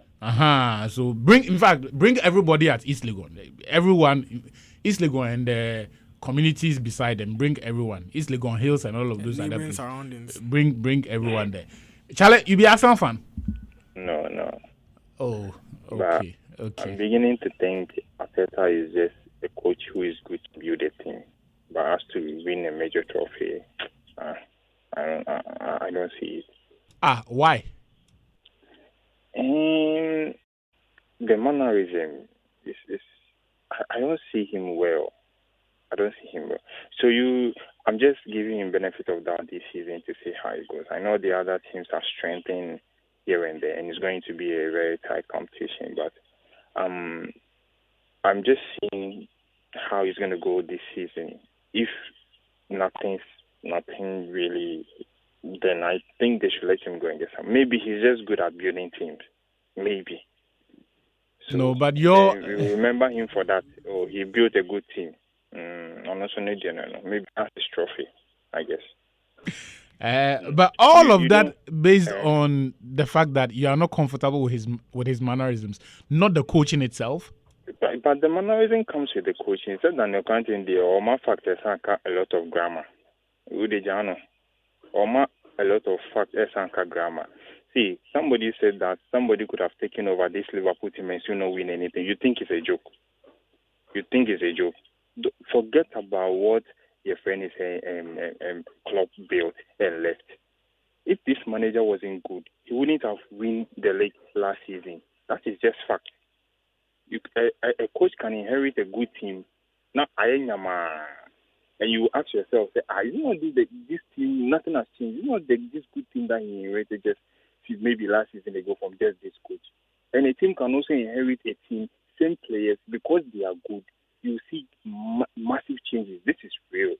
So bring everybody at East Legon. Everyone, East Legon and the communities beside them. Bring everyone. East Legon Hills and all of those other places. Surroundings. Bring everyone there. Charlie, you be a Arsenal fan? No. Oh, okay. I'm beginning to think Arteta is just a coach who is good to build a team, but has to win a major trophy. I don't see it. Why? The mannerism is I don't see him well. So I'm just giving him benefit of doubt this season to see how it goes. I know the other teams are strengthening here and there, and it's going to be a very tight competition, but I'm just seeing how he's going to go this season. If nothing really, then I think they should let him go and get some. Maybe he's just good at building teams. Maybe. So, no, but we remember him for that. Oh, he built a good team. Maybe that's his trophy, I guess. But all of that based on the fact that you are not comfortable with his mannerisms, not the coaching itself. But the mannerism comes with the coaching. Instead than the content, the Oma factors a lot of grammar. Oma a lot of factors and grammar. See, somebody said that somebody could have taken over this Liverpool team and still not win anything. You think it's a joke? Forget about what your friend is saying, club built and left. If this manager wasn't good, he wouldn't have won the league last season. That is just fact. A coach can inherit a good team. Now, and you ask yourself, say, you know, this team, nothing has changed. You know, this good team that he inherited just maybe last season they go from just this coach. And a team can also inherit a team, same players, because they are good. You see massive changes. This is real.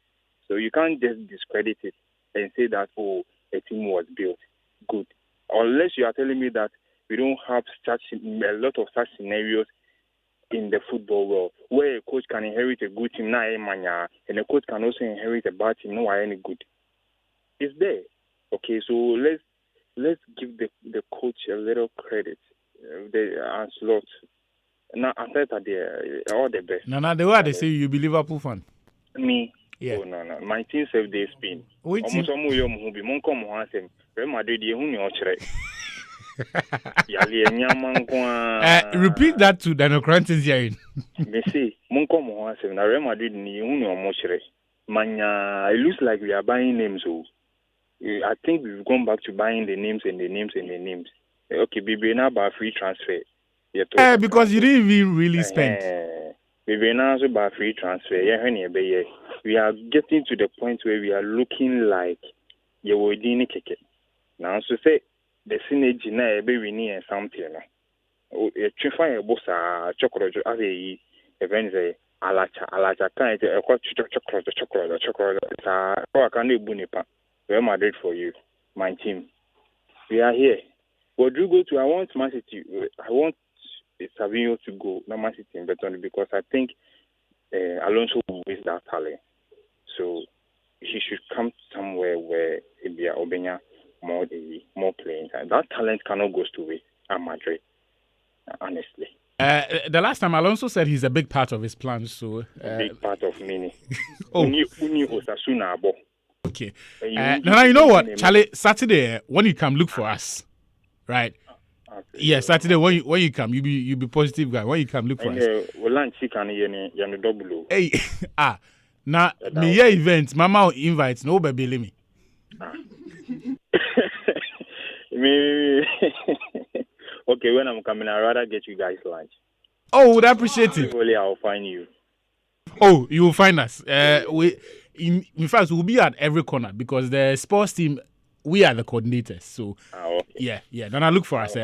So you can't just discredit it and say that, oh, a team was built good. Unless you are telling me that we don't have a lot of such scenarios in the football world, where a coach can inherit a good team, and a coach can also inherit a bad team, no any good. It's there. Okay, so let's give the coach a little credit. The slot. Now, after that, all the best. No, the way they say you be Liverpool fan. Me? Yeah. Oh, no. My team save day Spain. Which team? Real Madrid, repeat that to Daniel Cranton's hearing. Me say, Real Madrid, it looks like we are buying names. I think we've gone back to buying the names and the names and the names. Okay, we now by free transfer. Because you didn't even really spend. We now by free transfer. We are getting to the point where we are looking like you were doing it. Now, so say the synergy now, we need something. You try a boss chocolate as a event alacha kind of chocolate. I can't do bunipa. Real Madrid for you, my team. We are here. But do you go to? I want Man City. I want Savinho to go, not Man City, because I think Alonso will waste that talent. So he should come somewhere where he'll be Obenya more playing time. That talent cannot go to waste at Madrid, honestly. The last time Alonso said he's a big part of his plans. So a big part of many. Uni Osasuna abo. Okay. Now you know what, Charlie? Saturday when you come, look for us, right? Okay. Yeah, Saturday when you come, you be positive guy. When you come, look for us. Hey, now me here event, Mama invites no baby me. Okay, when I'm coming, I'd rather get you guys lunch. Oh, would appreciate it. Hopefully, I'll find you. Oh, you will find us. In fact, we'll be at every corner because the sports team, we are the coordinators. So, okay. yeah. Then I look for us.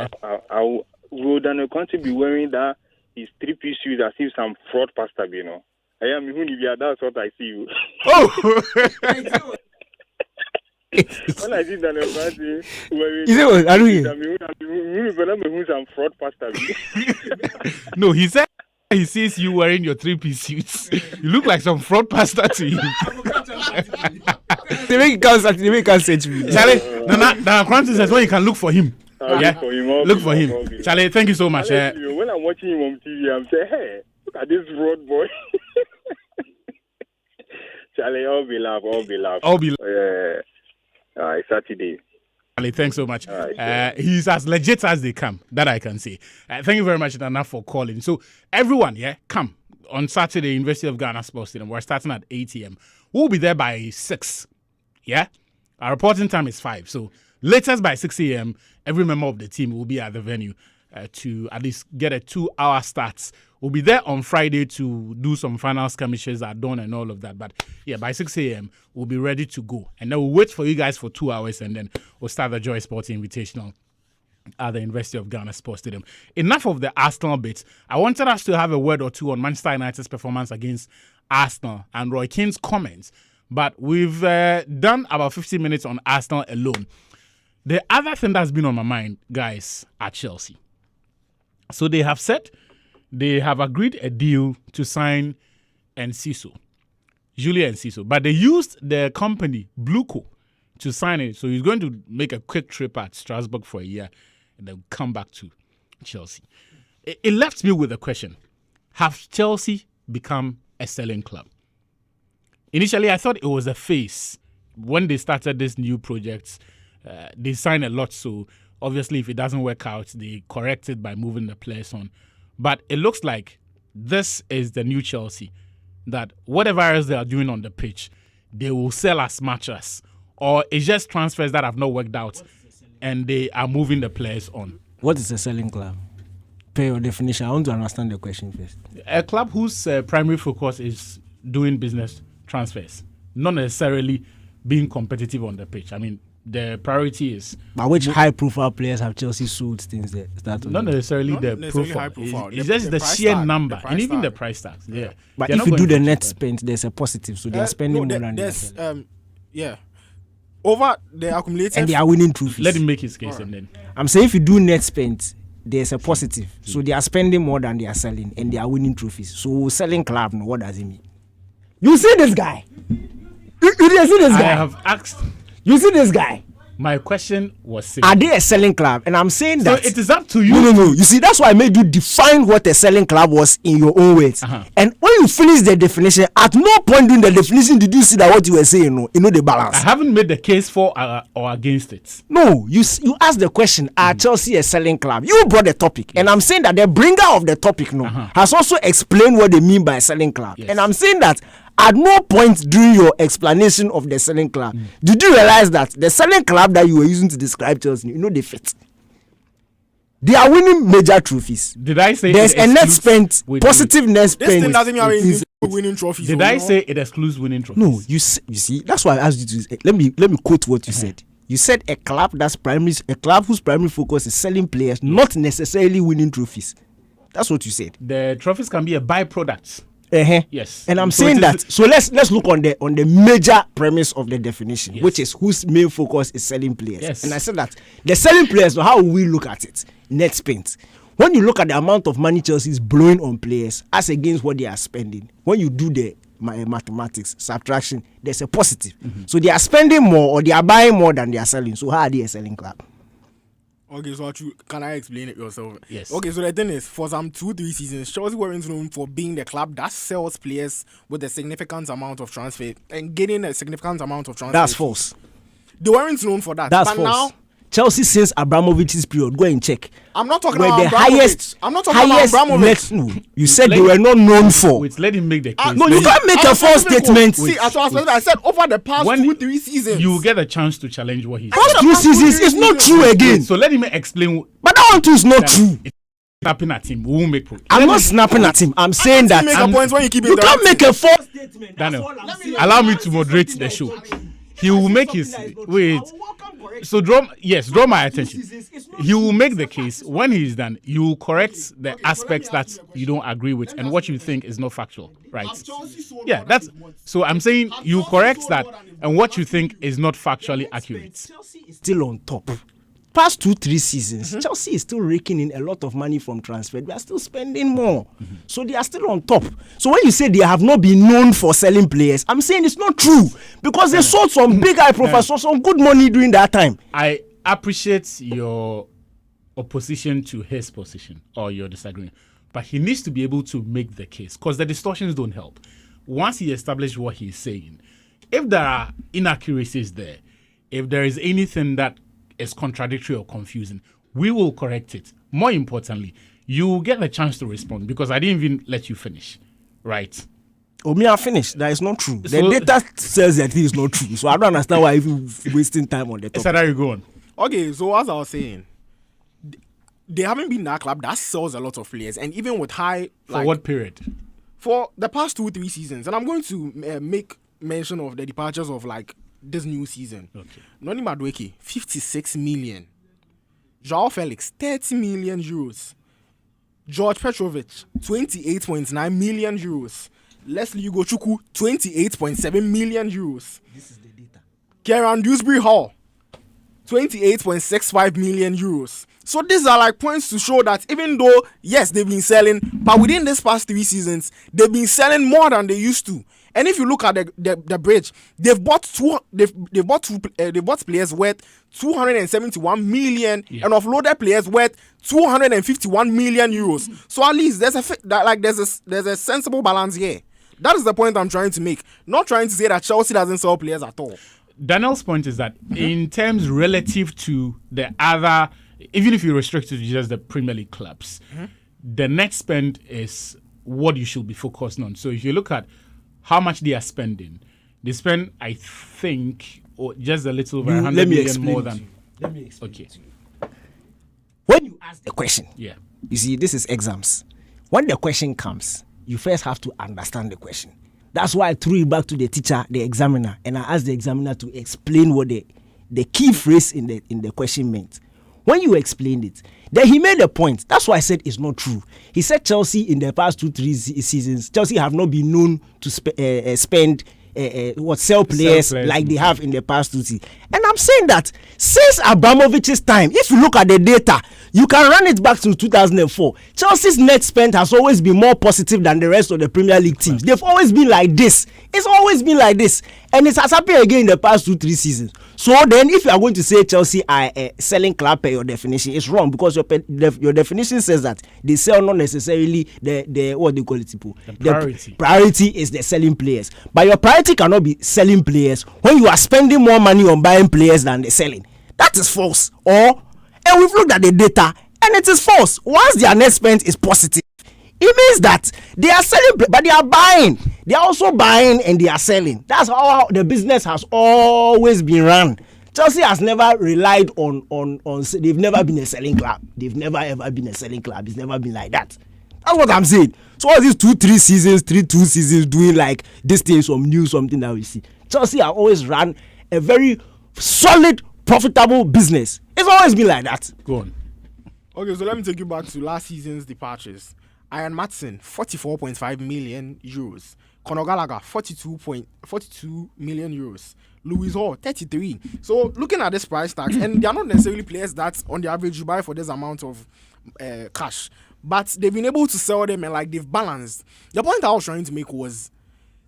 Will Daniel Conte be wearing that his 3-piece shoes as if some fraud pastor, you know? I am Hunibia, that's what I see you. Oh! When I see Daniel Conte wearing I don't some fraud pastor. No, he said he sees you wearing your 3-piece suits. You look like some fraud pastor to him. They make can't search me. Charlie, the Francis says when you can look for him. Look for him. Charlie, thank you so much. When I'm watching him on TV, I'm saying, hey, look at this road boy. Charlie, all be love. It's Saturday. Charlie, thanks so much. He's as legit as they come, that I can say. Thank you very much, Nana, for calling. So, everyone, come on Saturday, University of Ghana Sports Stadium. We're starting at 8 a.m. We'll be there by 6. Yeah? Our reporting time is 5. So, latest by 6 a.m., every member of the team will be at the venue to at least get a 2-hour start. We'll be there on Friday to do some final skirmishes at dawn and all of that. But yeah, by 6 a.m., we'll be ready to go. And then we'll wait for you guys for 2 hours and then we'll start the Joy Sports Invitational at the University of Ghana Sports Stadium. Enough of the Arsenal bits. I wanted us to have a word or two on Manchester United's performance against Arsenal and Roy Keane's comments. But we've done about 15 minutes on Arsenal alone. The other thing that's been on my mind, guys, are Chelsea. So they have said they have agreed a deal to sign Julia Enciso. But they used the company, Blueco, to sign it. So he's going to make a quick trip at Strasbourg for a year and then come back to Chelsea. It left me with a question. Have Chelsea become a selling club? Initially, I thought it was a phase. When they started this new project, they signed a lot. So obviously, if it doesn't work out, they correct it by moving the players on. But it looks like this is the new Chelsea, that whatever else they are doing on the pitch, they will sell as much as. Or it's just transfers that have not worked out and they are moving the players on. What is a selling club? per your definition, I want to understand the question first. A club whose primary focus is doing business transfers, not necessarily being competitive on the pitch. I mean, the priority is. But which high-profile players have Chelsea sold since the start? Not necessarily the profile. high profile. It's just the sheer number and even the price tags. Yeah. But They're if not you do going the to net cheapen. spend, there's a positive. So they are spending more than they are there's selling. over the accumulated, And they are winning trophies. Let him make his case and then. I'm saying if you do net spend, there's a positive. So they are spending more than they are selling, and they are winning trophies. So selling club, what does it mean? You see this guy? You see this guy? I have asked. You see this guy? My question was simple. Are they a selling club? And I'm saying So that it is up to you. No. You see, that's why I made you define what a selling club was in your own words. And when you finish the definition, at no point during the definition did you see that what you were saying, you know the balance. I haven't made the case for or against it. No, you asked the question, are Chelsea a selling club? You brought the topic. And I'm saying that the bringer of the topic has also explained what they mean by selling club. Yes. And I'm saying that at no point during your explanation of the selling club did you realize that the selling club that you were using to describe Chelsea, they fit. They are winning major trophies. Did I say there's it a net excludes spend, positive net spend? this thing doesn't mean winning trophies. Did I say it excludes winning trophies? No, you see, that's why I asked you to let me quote what you said. You said a club whose primary focus is selling players, not necessarily winning trophies. That's what you said. The trophies can be a byproduct. Yes. And I'm So saying it that. is- So let's look on the major premise of the definition, Yes. which is whose main focus is selling players. Yes. And I said that the selling players. How will we look at it? Net spend. When you look at the amount of money Chelsea is blowing on players as against what they are spending, when you do the mathematics subtraction, there's a positive. So they are spending more or they are buying more than they are selling. So how are they a selling club? Okay, so can I explain it yourself? Yes. Okay, so the thing is, for some 2-3 seasons, Chelsea weren't known for being the club that sells players with a significant amount of transfer and getting a significant amount of transfer. That's false. They weren't known for that. That's but false. now, Chelsea since Abramovich's period, go and check. I'm not talking Were about the Abramovich. highest. I'm not talking about Abramovich. No, you said they were not known for. Wait, let him make the case. No, you can't make a false statement. See, as I said, over the past When 2-3 seasons, You will get a chance to challenge what he said. Past 2 seasons, it's not true again. So let him explain. But that one too is not true. Snapping at him, we won't make progress. I'm not snapping at him. I'm saying that make a point when you keep you can't make a false statement. Daniel, allow me to moderate the show. He will make his wait. So draw my attention. He will make the case. When he is done, you will correct the aspects that you don't agree with and what you think is not factual, right? Yeah, that's so. I'm saying you correct that and what you think is not factually accurate. Still on top. Past 2-3 seasons, Chelsea is still raking in a lot of money from transfer. They are still spending more. So they are still on top. So when you say they have not been known for selling players, I'm saying it's not true. Because they sold some big high profile, sold some good money during that time. I appreciate your opposition to his position or your disagreement, but he needs to be able to make the case because the distortions don't help. Once he establishes what he's saying, if there are inaccuracies there, if there is anything that is contradictory or confusing, we will correct it. More importantly, you will get a chance to respond because I didn't even let you finish, right? Oh, me, I finished. That is not true. The So- data says that it is not true. So I don't understand why even wasting time on the topic. Sadari, you go on. okay, so as I was saying, they haven't been that club that sells a lot of players, and even with high For what period? for the past 2-3 seasons, and I'm going to make mention of the departures of this new season. Okay. Noni Madueke, 56 million. Joao Felix, 30 million euros. George Petrovic, 28.9 million euros. Leslie Ugochukwu, 28.7 million euros. This is the data. Kieran Dewsbury Hall, 28.65 million euros. So these are points to show that even though, yes, they've been selling, but within this past 3 seasons, they've been selling more than they used to. And if you look at the bridge, they've bought players worth 271 million and offloaded players worth 251 million euros. So at least there's a sensible balance here. That is the point I'm trying to make. Not trying to say that Chelsea doesn't sell players at all. Daniel's point is that in terms relative to the other, even if you restrict it to just the Premier League clubs, the net spend is what you should be focusing on. So if you look at how much they are spending, they spend, I think, just a little over 100 million more than. Let me explain. Okay. When you the question. Yeah. You see, this is exams. When the question comes, you first have to understand the question. That's why I threw it back to the teacher, the examiner, and I asked the examiner to explain what the key phrase in the question meant. When you explained it, then he made a point. That's why I said it's not true. He said Chelsea in the past 2-3 seasons, Chelsea have not been known to sell players like they have in the past 2 seasons. And I'm saying that since Abramovich's time, if you look at the data, you can run it back to 2004. Chelsea's net spend has always been more positive than the rest of the Premier League teams. They've always been like this. It's always been like this. And it has happened again in the past 2-3 seasons. So then if you are going to say Chelsea are a selling club per your definition, it's wrong because your definition says that they sell not necessarily the what they call it, people. The priority. The priority is the selling players. But your priority cannot be selling players when you are spending more money on buying players than the selling. That is false. And we've looked at the data and it is false. Once their net spend is positive, it means that they are selling, but they are buying. They are also buying and they are selling. That's how the business has always been run. Chelsea has never relied on. They've never been a selling club. They've never ever been a selling club. It's never been like that. That's what I'm saying. So all these 2-3 seasons, 3-2 seasons doing like this thing, some new something that we see. Chelsea have always run a very solid, profitable business. It's always been like that. Go on. Okay, so let me take you back to last season's departures. Ian Maatsen, 44.5 million euros. Conor Gallagher, 42 million euros. Louis Hall, 33. So looking at this price tags, and they are not necessarily players that on the average you buy for this amount of cash, but they've been able to sell them and like they've balanced. The point I was trying to make was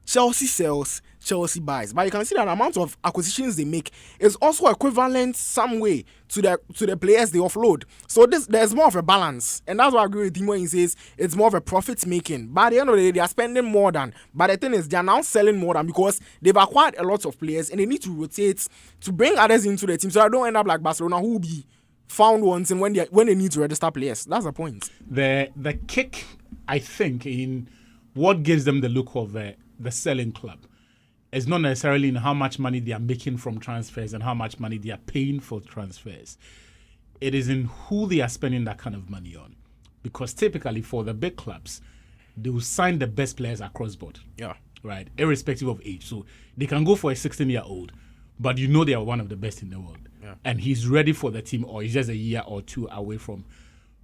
Chelsea sells, Chelsea buys. But you can see that the amount of acquisitions they make is also equivalent some way to the players they offload. So there's more of a balance. And that's why I agree with him when he says it's more of a profit making. But at the end of the day, they are spending more than. But the thing is, they are now selling more than because they've acquired a lot of players and they need to rotate to bring others into the team. So I don't end up like Barcelona who will be found once and when they need to register players. That's the point. The kick, I think, in what gives them the look of the selling club is not necessarily in how much money they are making from transfers and how much money they are paying for transfers. It is in who they are spending that kind of money on. Because typically for the big clubs, they will sign the best players across board. Yeah. Right? Irrespective of age. So they can go for a 16-year-old, but you know they are one of the best in the world. Yeah. And he's ready for the team or he's just a year or two away from.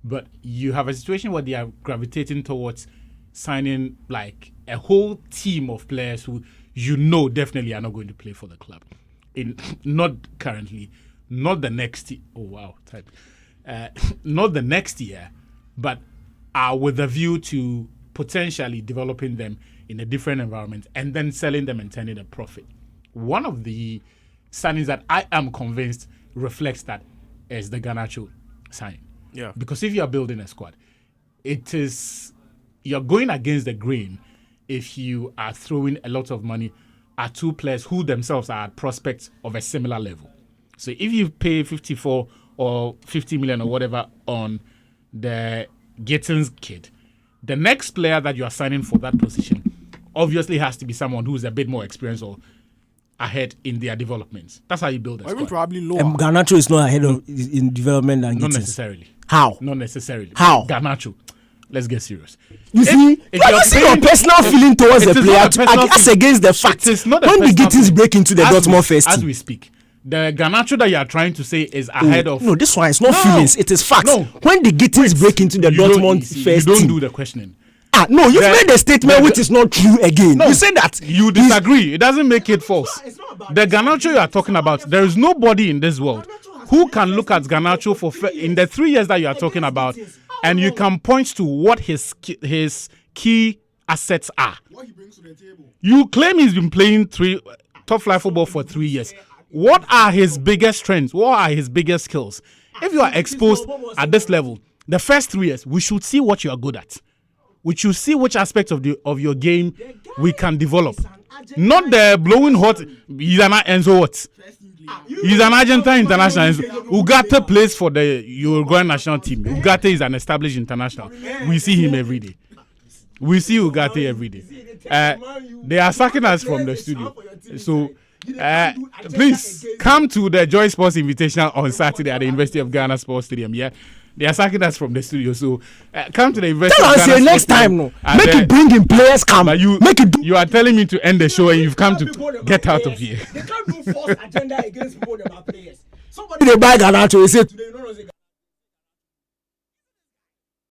But you have a situation where they are gravitating towards signing like a whole team of players who you know definitely are not going to play for the club. Not currently, not the next year. Oh wow, not the next year, but with a view to potentially developing them in a different environment and then selling them and turning a profit. One of the signings that I am convinced reflects that is the Garnacho signing. Yeah. Because if you are building a squad, you're going against the grain if you are throwing a lot of money at two players who themselves are prospects of a similar level. So if you pay 54 or 50 million or whatever on the Gittins kid, the next player that you are signing for that position obviously has to be someone who's a bit more experienced or ahead in their developments. That's how you build a squad. Even probably lower. Garnacho is not ahead in development than Not Gittins. necessarily. How? Not necessarily. How? Garnacho. Let's get serious. You see, you are using your personal feeling towards the player as against the fact. It is not when the Gittins break into the Dortmund first team. As we speak, the Garnacho that you are trying to say is ahead of. No, this one is not feelings. It is facts. No. When the Gittins break into the Dortmund first team. You don't team. do the questioning. No, you've made a statement which is not true again. No, you say that. You disagree. It doesn't make it false. The Garnacho you are talking about, there is nobody in this world who can look at Garnacho in the 3 years that you are talking about, and you can point to what his key assets are. What he brings to the table. You claim he's been playing top flight football for 3 years. What are his biggest strengths? What are his biggest skills? If you are exposed at this level, the first 3 years, we should see what you are good at. We should see which aspects of your game we can develop. Not the blowing hot. He's an Enzo what? He's an Argentine international. Ugarte plays for the Uruguayan national team. Ugarte is an established international. We see him every day. We see Ugarte every day. They are sacking us from the studio. So please come to the Joy Sports Invitational on Saturday at the University of Ghana Sports Stadium. Yeah, They are sacking us from the studio. So come to the investor. Tell us here next time, no. Make it bring in players. Come. But you are telling me to end the show and you've come to get out of here. They can't do false agenda against people that are players. Somebody they buy Garnacho. He said today,